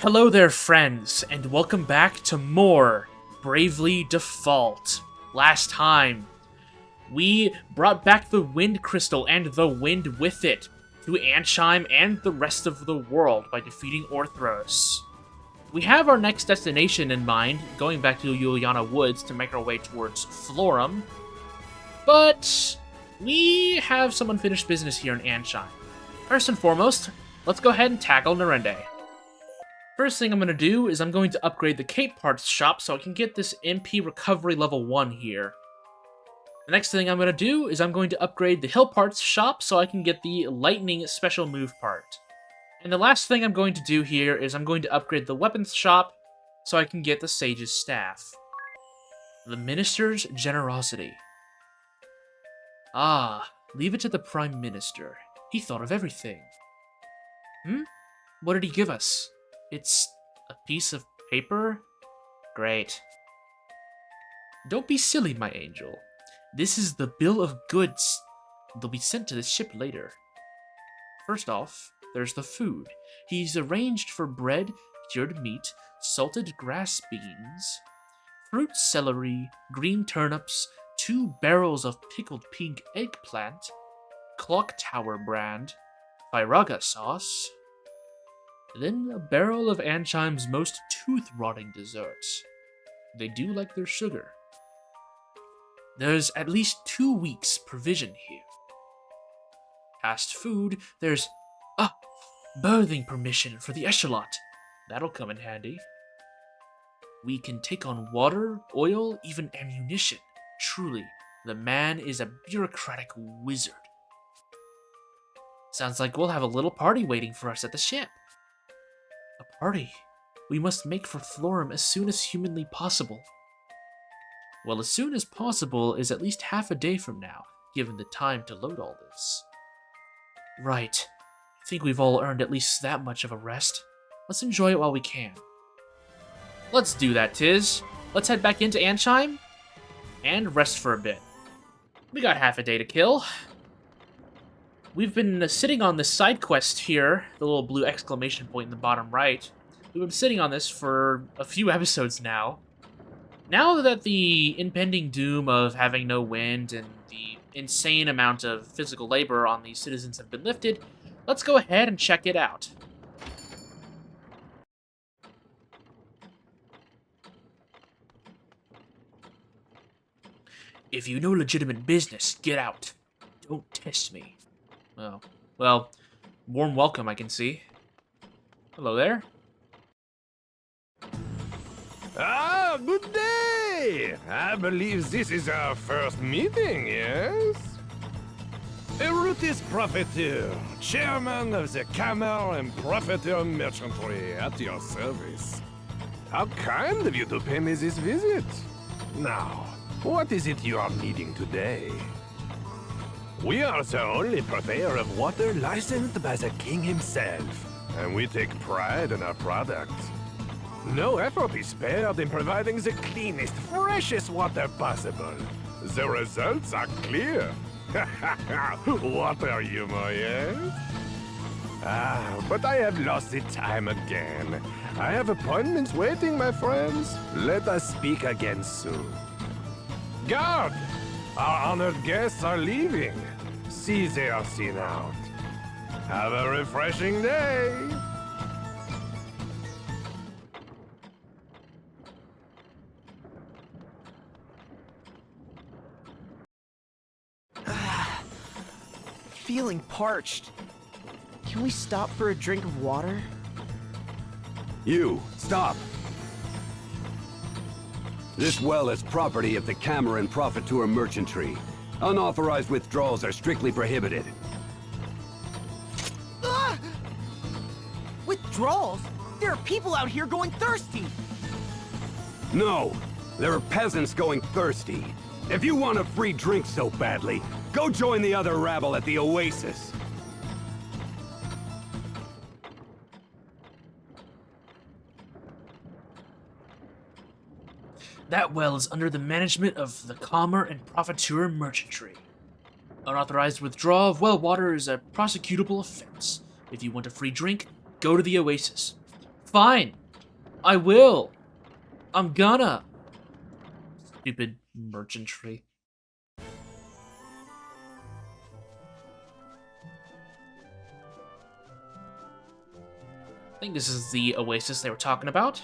Hello there, friends, and welcome back to more Bravely Default. Last time, we brought back the Wind Crystal and the wind with it to Anshime and the rest of the world by defeating Orthros. We have our next destination in mind, going back to Juliana Woods to make our way towards Florum, but we have some unfinished business here in Anshime. First and foremost, let's go ahead and tackle Narende. First thing I'm going to do is I'm going to upgrade the Cape Parts shop so I can get this MP recovery level 1 here. The next thing I'm going to do is I'm going to upgrade the Hill Parts shop so I can get the Lightning special move part. And the last thing I'm going to do here is I'm going to upgrade the Weapons shop so I can get the Sage's Staff. The Minister's Generosity. Ah, leave it to the Prime Minister. He thought of everything. What did he give us? It's a piece of paper? Great. Don't be silly, my angel. This is the bill of goods. They'll be sent to the ship later. First off, there's the food. He's arranged for bread, cured meat, salted grass beans, fruit celery, green turnips, 2 barrels of pickled pink eggplant, clock tower brand, Firaga sauce, then a barrel of Anshime's most tooth-rotting desserts. They do like their sugar. There's at least 2 weeks' provision here. Past food, there's... birthing permission for the echelot. That'll come in handy. We can take on water, oil, even ammunition. Truly, the man is a bureaucratic wizard. Sounds like we'll have a little party waiting for us at the ship. A party we must make for Florum as soon as humanly possible. Well, as soon as possible is at least half a day from now, given the time to load all this. Right. I think we've all earned at least that much of a rest. Let's enjoy it while we can. Let's do that, Tiz. Let's head back into Anshime and rest for a bit. We got half a day to kill. We've been sitting on this side quest here, the little blue exclamation point in the bottom right. We've been sitting on this for a few episodes now. Now that the impending doom of having no wind and the insane amount of physical labor on these citizens have been lifted, let's go ahead and check it out. If you know legitimate business, get out. Don't test me. Oh, well, warm welcome, I can see. Hello there. Ah, good day! I believe this is our first meeting, yes? Erutis Profiteer, chairman of the Camel and Profiteer Merchantry, at your service. How kind of you to pay me this visit. Now, what is it you are needing today? We are the only purveyor of water licensed by the king himself, and we take pride in our product. No effort is spared in providing the cleanest, freshest water possible. The results are clear. Water humor, yes? But I have lost the time again. I have appointments waiting, my friends. Let us speak again soon. Guard! Our honored guests are leaving. See they are seen out. Have a refreshing day! Feeling parched. Can we stop for a drink of water? You, stop! This well is property of the Cameron Profiteer Merchantry. Unauthorized withdrawals are strictly prohibited. Ah! Withdrawals? There are people out here going thirsty! No! There are peasants going thirsty. If you want a free drink so badly, go join the other rabble at the Oasis. That well is under the management of the Calmer and Profiteer Merchantry. Unauthorized withdrawal of well water is a prosecutable offense. If you want a free drink, go to the Oasis. Fine. I will. I'm gonna. Stupid merchantry. I think this is the oasis they were talking about.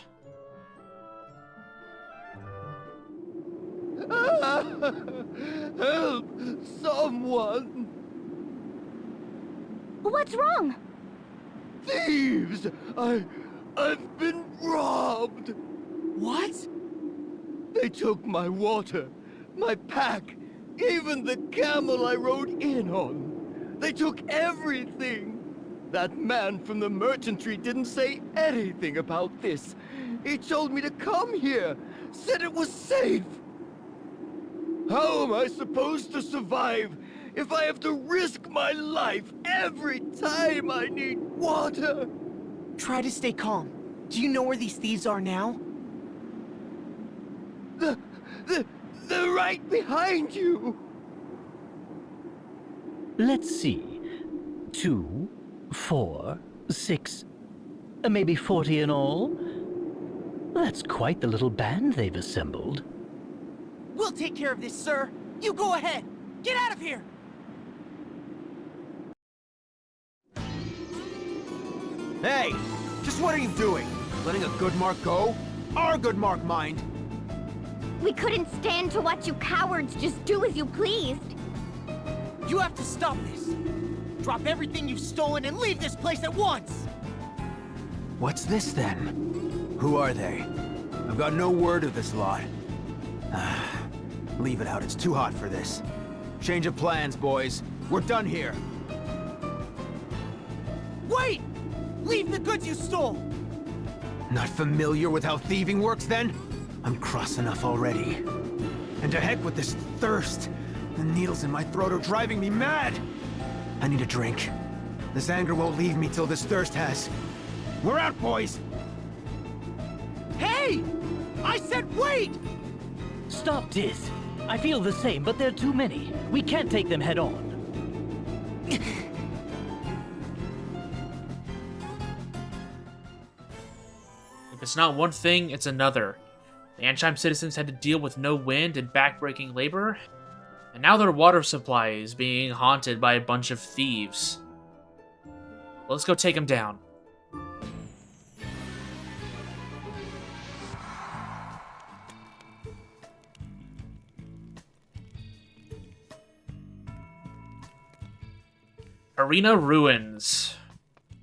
Help! Someone! What's wrong? Thieves! I've been robbed! What? They took my water, my pack, even the camel I rode in on. They took everything! That man from the merchantry didn't say anything about this. He told me to come here, said it was safe. How am I supposed to survive if I have to risk my life every time I need water? Try to stay calm. Do you know where these thieves are now? They're right behind you! Let's see. 2, 4, 6, maybe 40 in all? That's quite the little band they've assembled. We'll take care of this, sir. You go ahead. Get out of here! Hey! Just what are you doing? Letting a good mark go? Our good mark, mind! We couldn't stand to watch you cowards just do as you pleased. You have to stop this. Drop everything you've stolen and leave this place at once! What's this, then? Who are they? I've got no word of this lot. Leave it out, it's too hot for this. Change of plans, boys. We're done here. Wait! Leave the goods you stole! Not familiar with how thieving works, then? I'm cross enough already. And to heck with this thirst. The needles in my throat are driving me mad! I need a drink. This anger won't leave me till this thirst has. We're out, boys! Hey! I said wait! Stop this! I feel the same, but they're too many. We can't take them head on. If it's not one thing, it's another. The Anchime citizens had to deal with no wind and backbreaking labor, and now their water supply is being haunted by a bunch of thieves. Well, let's go take them down. Harina Ruins.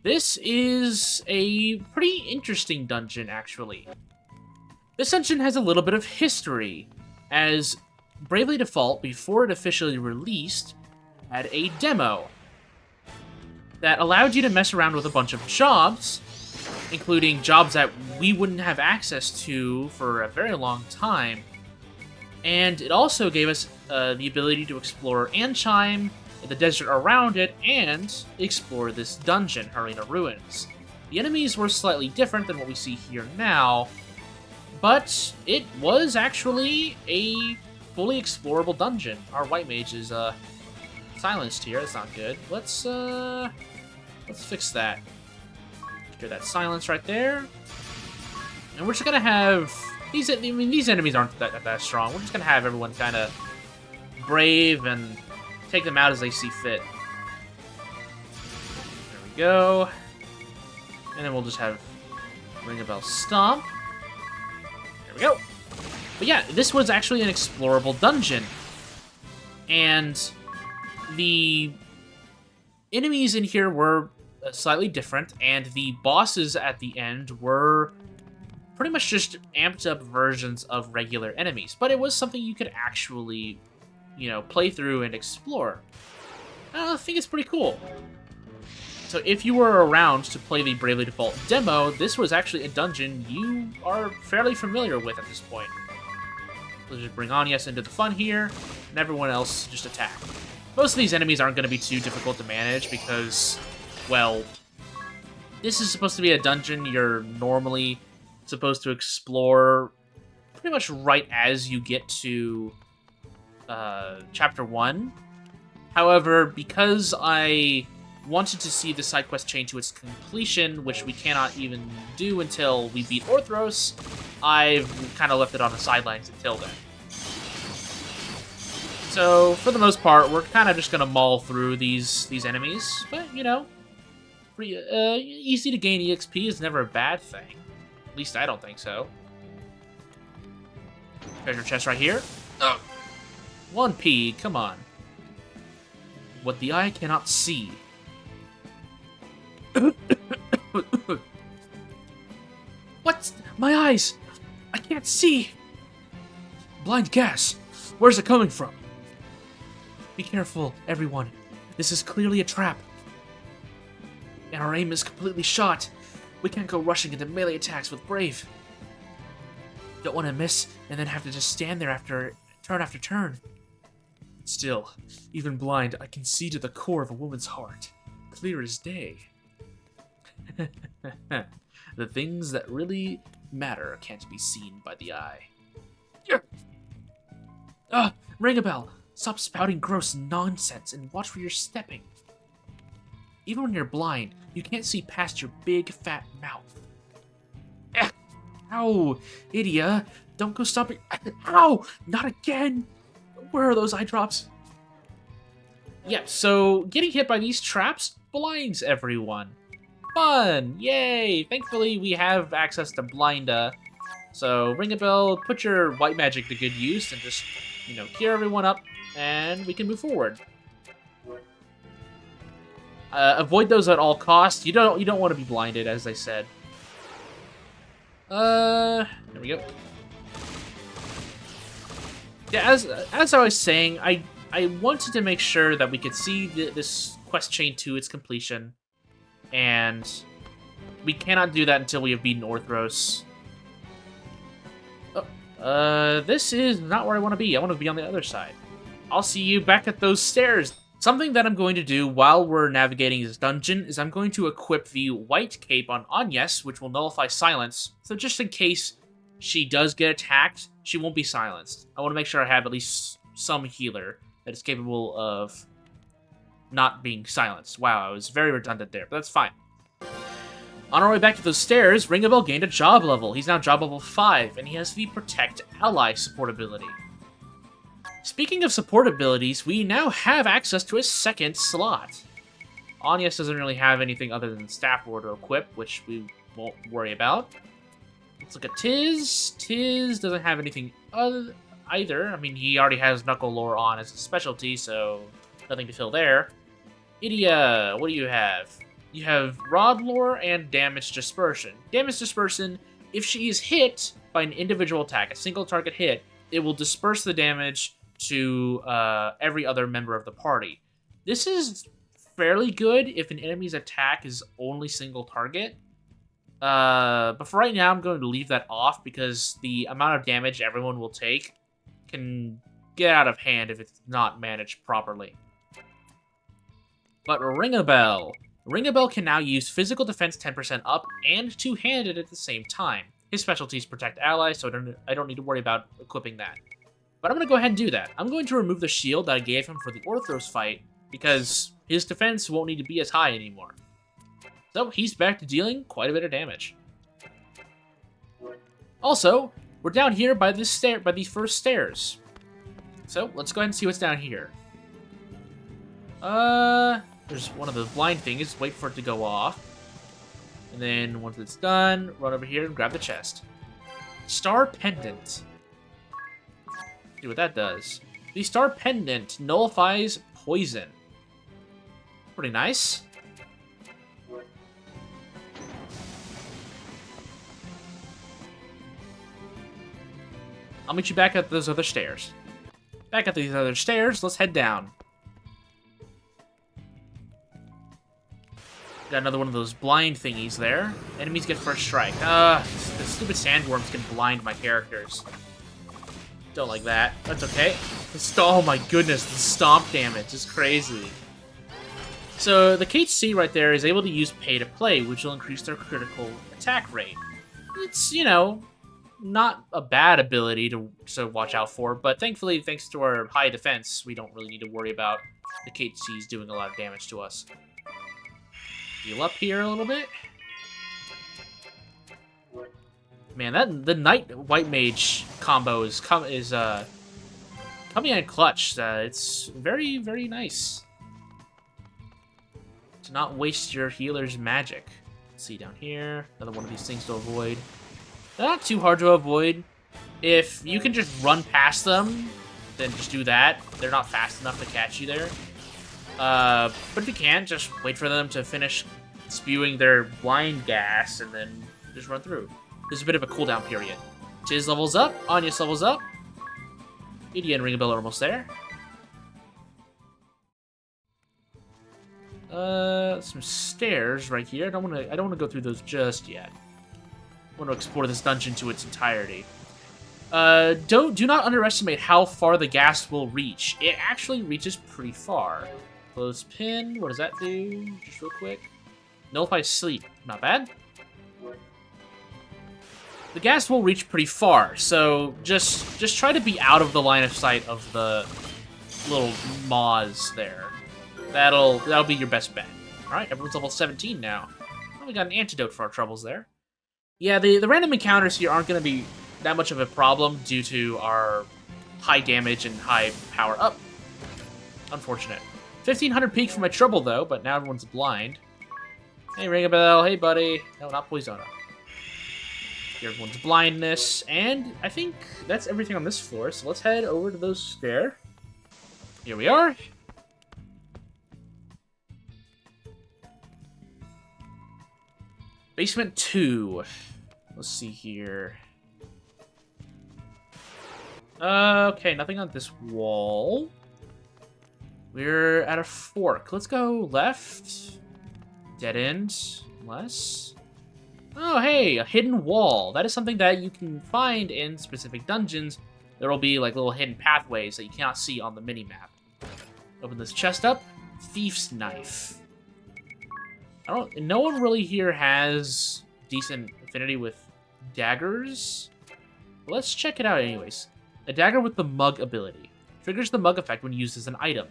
This is a pretty interesting dungeon, actually. This dungeon has a little bit of history, as Bravely Default, before it officially released, had a demo that allowed you to mess around with a bunch of jobs, including jobs that we wouldn't have access to for a very long time. And it also gave us the ability to explore Anchime, the desert around it, and explore this dungeon, Harina Ruins. The enemies were slightly different than what we see here now, but it was actually a fully explorable dungeon. Our white mage is silenced here. That's not good. Let's fix that. Clear that silence right there. And we're just gonna have these. I mean, these enemies aren't that strong. We're just gonna have everyone kind of brave and take them out as they see fit. There we go. And then we'll just have Ring a Bell Stomp. There we go. But yeah, this was actually an explorable dungeon. And the enemies in here were slightly different, and the bosses at the end were pretty much just amped up versions of regular enemies. But it was something you could actually, you know, play through and explore. I think it's pretty cool. So if you were around to play the Bravely Default demo, this was actually a dungeon you are fairly familiar with at this point. Let's just bring Anyas into the fun here, and everyone else just attack. Most of these enemies aren't going to be too difficult to manage because, well, this is supposed to be a dungeon you're normally supposed to explore pretty much right as you get to Chapter 1. However, because I wanted to see the side quest chain to its completion, which we cannot even do until we beat Orthros, I've kind of left it on the sidelines until then. So, for the most part, we're kind of just going to maul through these enemies, but, you know, easy to gain EXP is never a bad thing. At least I don't think so. Treasure chest right here. Oh. 1p, come on. What the eye cannot see. What? My eyes! I can't see! Blind gas! Where's it coming from? Be careful, everyone. This is clearly a trap. And our aim is completely shot. We can't go rushing into melee attacks with Brave. Don't want to miss and then have to just stand there after turn. Still, even blind, I can see to the core of a woman's heart. Clear as day. The things that really matter can't be seen by the eye. Ring a bell! Stop spouting gross nonsense and watch where you're stepping. Even when you're blind, you can't see past your big fat mouth. Ow! Idiot! Don't go stopping. Ow! Not again! Where are those eye drops? Yeah, so getting hit by these traps blinds everyone. Fun! Yay! Thankfully, we have access to Blinda. So, ring a bell, put your white magic to good use, and just, you know, cure everyone up, and we can move forward. Avoid those at all costs. You don't want to be blinded, as I said. There we go. Yeah, as I was saying, I wanted to make sure that we could see this quest chain to its completion, and we cannot do that until we have beaten Orthros. This is not where I want to be. I want to be on the other side. I'll see you back at those stairs. Something that I'm going to do while we're navigating this dungeon is I'm going to equip the white cape on Agnes, which will nullify silence. So just in case she does get attacked, she won't be silenced. I want to make sure I have at least some healer that is capable of not being silenced. Wow, I was very redundant there, but that's fine. On our way back to those stairs, Ring a Bell gained a job level. He's now job level 5, and he has the Protect Ally support ability. Speaking of support abilities, we now have access to a second slot. Agnes doesn't really have anything other than Staff Ward to equip, which we won't worry about. Let's look at Tiz. Tiz doesn't have anything either. I mean, he already has Knuckle Lore on as a specialty, so nothing to fill there. Idia, what do you have? You have Rod Lore and Damage Dispersion. Damage Dispersion, if she is hit by an individual attack, a single target hit, it will disperse the damage to every other member of the party. This is fairly good if an enemy's attack is only single target. But for right now, I'm going to leave that off because the amount of damage everyone will take can get out of hand if it's not managed properly. But Ring a Bell. Ring a Bell can now use physical defense 10% up and two-handed at the same time. His specialties protect allies, so I don't need to worry about equipping that. But I'm going to go ahead and do that. I'm going to remove the shield that I gave him for the Orthros fight, because his defense won't need to be as high anymore. So he's back to dealing quite a bit of damage. Also, we're down here by this by these first stairs. So let's go ahead and see what's down here. There's one of the blind things. Wait for it to go off. And then once it's done, run over here and grab the chest. Star Pendant. See what that does. The Star Pendant nullifies poison. Pretty nice. I'll meet you back at those other stairs. Back at these other stairs, let's head down. Got another one of those blind thingies there. Enemies get first strike. The stupid sandworms can blind my characters. Don't like that. That's okay. Oh my goodness, the stomp damage is crazy. So the KHC right there is able to use Pay to Play, which will increase their critical attack rate. It's, you know, not a bad ability to watch out for, but thankfully, thanks to our high defense, we don't really need to worry about the KHCs doing a lot of damage to us. Heal up here a little bit. Man, the Knight White Mage combo is coming in clutch. It's very, very nice to not waste your healer's magic. Let's see down here, another one of these things to avoid. They're not too hard to avoid. If you can just run past them, then just do that. They're not fast enough to catch you there. But if you can't, just wait for them to finish spewing their blind gas and then just run through. There's a bit of a cooldown period. Tiz levels up, Anya's levels up. Edie and Ringabella are almost there. Some stairs right here. I don't want to go through those just yet. I want to explore this dungeon to its entirety. Do not underestimate how far the gas will reach. It actually reaches pretty far. Close pin. What does that do? Just real quick. Nullify sleep. Not bad. The gas will reach pretty far, so just try to be out of the line of sight of the little maws there. That'll be your best bet. All right, everyone's level 17 now. Well, we got an antidote for our troubles there. Yeah, the random encounters here aren't going to be that much of a problem due to our high damage and high power up. Unfortunate. 1500 peak for my trouble though, but now everyone's blind. Hey, ring a bell. Hey, buddy. No, not Poisona. Everyone's blindness, and I think that's everything on this floor, so let's head over to those stairs. Here we are. Basement 2. Let's see here. Okay, nothing on this wall. We're at a fork. Let's go left. Dead end. Less. Oh, hey, a hidden wall. That is something that you can find in specific dungeons. There will be like little hidden pathways that you cannot see on the minimap. Open this chest up. Thief's knife. No one really here has decent affinity with daggers. Let's check it out anyways. A dagger with the mug ability. Triggers the mug effect when used as an item.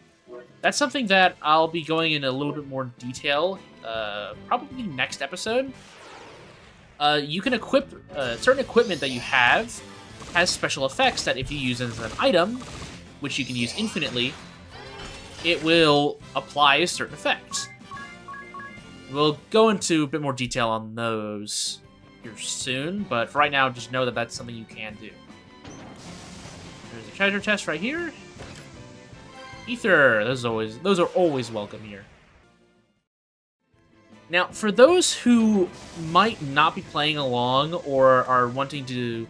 That's something that I'll be going in a little bit more detail, probably next episode. You can equip certain equipment that you have has special effects that if you use as an item, which you can use infinitely, it will apply certain effects. We'll go into a bit more detail on those here soon, but for right now, just know that that's something you can do. There's a treasure chest right here. Ether, those are always welcome here. Now, for those who might not be playing along or are wanting to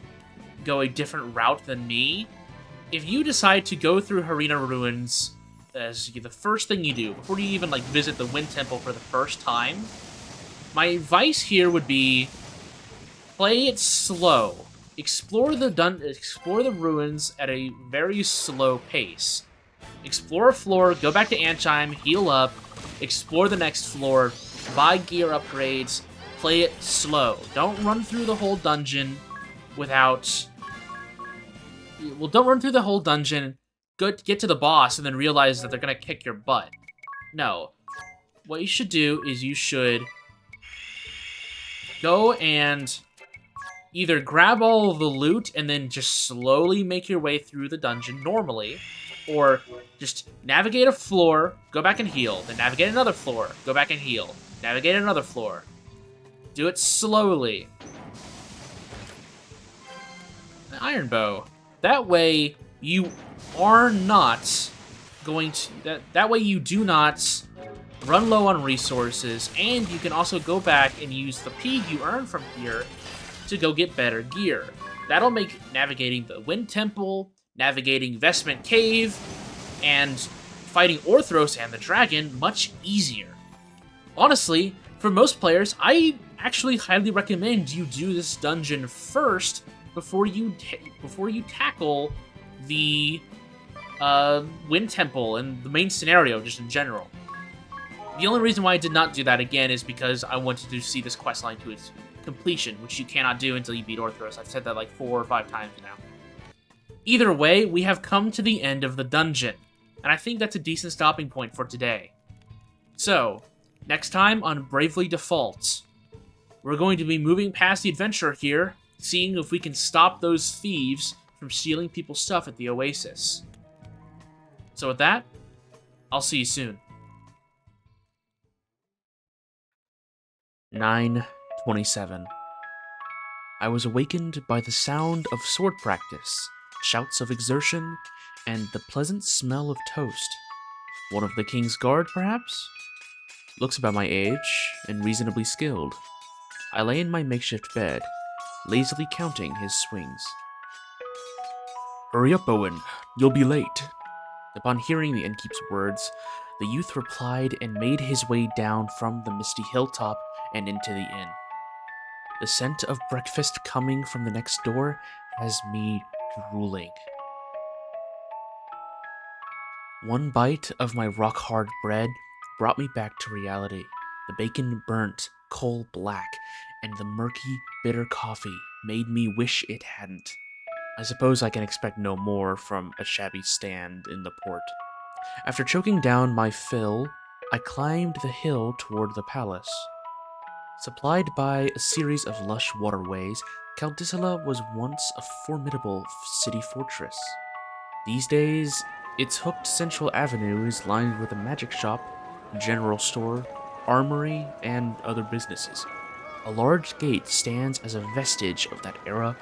go a different route than me, if you decide to go through Harina Ruins as the first thing you do, before you even visit the Wind Temple for the first time, my advice here would be play it slow. Explore the ruins at a very slow pace. Explore a floor, go back to Anchime, heal up, explore the next floor, buy gear upgrades, play it slow. Don't run through the whole dungeon without... Well, don't run through the whole dungeon, get to the boss, and then realize that they're going to kick your butt. No. What you should do is you should go and either grab all of the loot and then just slowly make your way through the dungeon normally, or just navigate a floor, go back and heal, then navigate another floor, go back and heal, navigate another floor. Do it slowly. An iron bow. That way you are not going to... That way you do not run low on resources, and you can also go back and use the P you earn from here to go get better gear. That'll make navigating the Wind Temple, navigating Vestment Cave, and fighting Orthros and the Dragon much easier. Honestly, for most players, I actually highly recommend you do this dungeon first before you tackle the Wind Temple and the main scenario just in general. The only reason why I did not do that again is because I wanted to see this questline to its completion, which you cannot do until you beat Orthros. I've said that like 4 or 5 times now. Either way, we have come to the end of the dungeon, and I think that's a decent stopping point for today. So, Next time on Bravely Default, we're going to be moving past the adventure here, seeing if we can stop those thieves from stealing people's stuff at the Oasis. So with that, I'll see you soon. 9:27. I was awakened by the sound of sword practice, shouts of exertion, and the pleasant smell of toast. One of the king's guard, perhaps? Looks about my age, and reasonably skilled. I lay in my makeshift bed, lazily counting his swings. "Hurry up, Owen. You'll be late." Upon hearing the innkeep's words, the youth replied and made his way down from the misty hilltop and into the inn. The scent of breakfast coming from the next door has me drooling. One bite of my rock-hard bread brought me back to reality. The bacon burnt, coal black, and the murky, bitter coffee made me wish it hadn't. I suppose I can expect no more from a shabby stand in the port. After choking down my fill, I climbed the hill toward the palace. Supplied by a series of lush waterways, Caldicilla was once a formidable city fortress. These days, its hooked central avenue is lined with a magic shop, general store, armory, and other businesses. A large gate stands as a vestige of that era,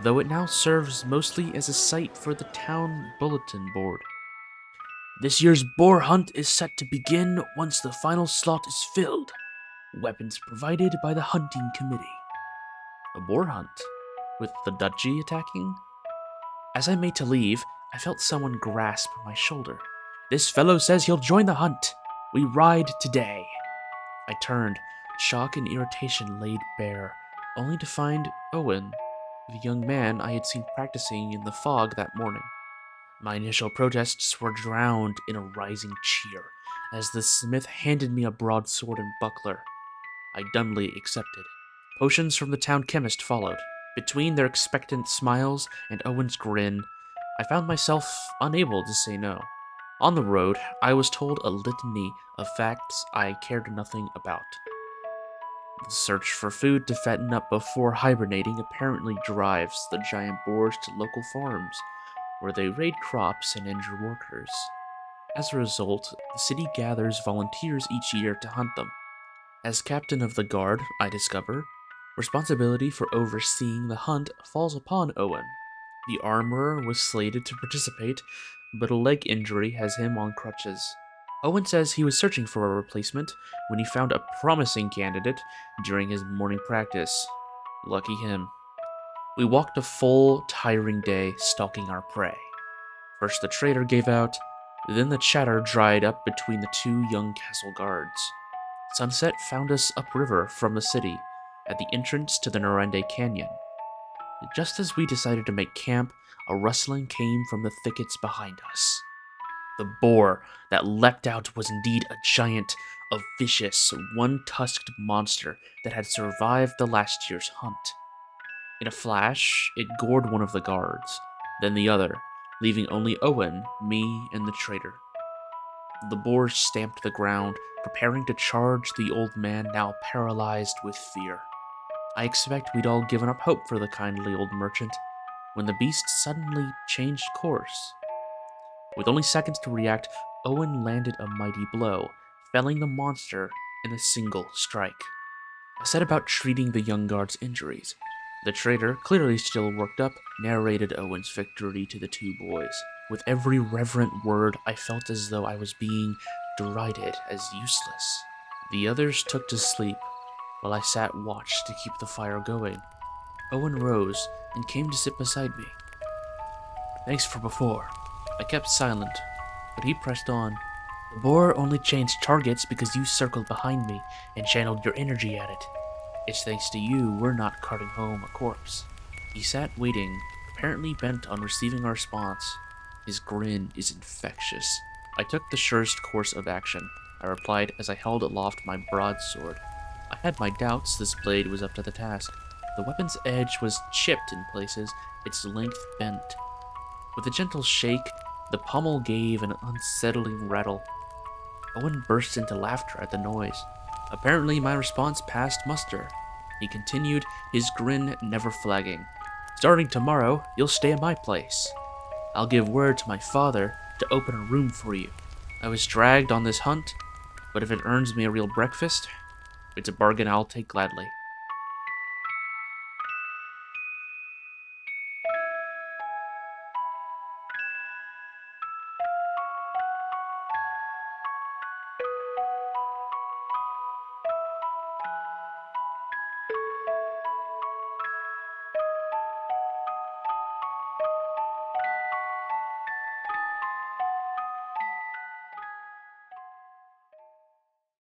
though it now serves mostly as a site for the town bulletin board. This year's boar hunt is set to begin once the final slot is filled. Weapons provided by the hunting committee. A boar hunt? With the duchy attacking? As I made to leave, I felt someone grasp my shoulder. "This fellow says he'll join the hunt. We ride today." I turned, shock and irritation laid bare, only to find Owen, the young man I had seen practicing in the fog that morning. My initial protests were drowned in a rising cheer as the smith handed me a broadsword and buckler. I dumbly accepted. Potions from the town chemist followed. Between their expectant smiles and Owen's grin, I found myself unable to say no. On the road, I was told a litany of facts I cared nothing about. The search for food to fatten up before hibernating apparently drives the giant boars to local farms, where they raid crops and injure workers. As a result, the city gathers volunteers each year to hunt them. As captain of the guard, I discover, responsibility for overseeing the hunt falls upon Owen. The armorer was slated to participate, but a leg injury has him on crutches. Owen says he was searching for a replacement when he found a promising candidate during his morning practice. Lucky him. We walked a full, tiring day stalking our prey. First the trader gave out, then the chatter dried up between the two young castle guards. Sunset found us upriver from the city, at the entrance to the Norende Canyon. Just as we decided to make camp, a rustling came from the thickets behind us. The boar that leapt out was indeed a giant, a vicious, one-tusked monster that had survived the last year's hunt. In a flash, it gored one of the guards, then the other, leaving only Owen, me, and the trader. The boar stamped the ground, preparing to charge the old man now paralyzed with fear. I expect we'd all given up hope for the kindly old merchant, when the beast suddenly changed course. With only seconds to react, Owen landed a mighty blow, felling the monster in a single strike. I set about treating the young guard's injuries. The trader, clearly still worked up, narrated Owen's victory to the two boys. With every reverent word, I felt as though I was being derided as useless. The others took to sleep, while I sat watch to keep the fire going. Owen rose and came to sit beside me. "Thanks for before." I kept silent, but he pressed on. "The boar only changed targets because you circled behind me and channeled your energy at it. It's thanks to you we're not carting home a corpse." He sat waiting, apparently bent on receiving a response. His grin is infectious. "I took the surest course of action," I replied as I held aloft my broadsword. I had my doubts this blade was up to the task. The weapon's edge was chipped in places, its length bent. With a gentle shake, the pommel gave an unsettling rattle. Owen burst into laughter at the noise. Apparently, my response passed muster. He continued, his grin never flagging. Starting tomorrow, you'll stay at my place. I'll give word to my father to open a room for you. I was dragged on this hunt, but if it earns me a real breakfast, it's a bargain I'll take gladly.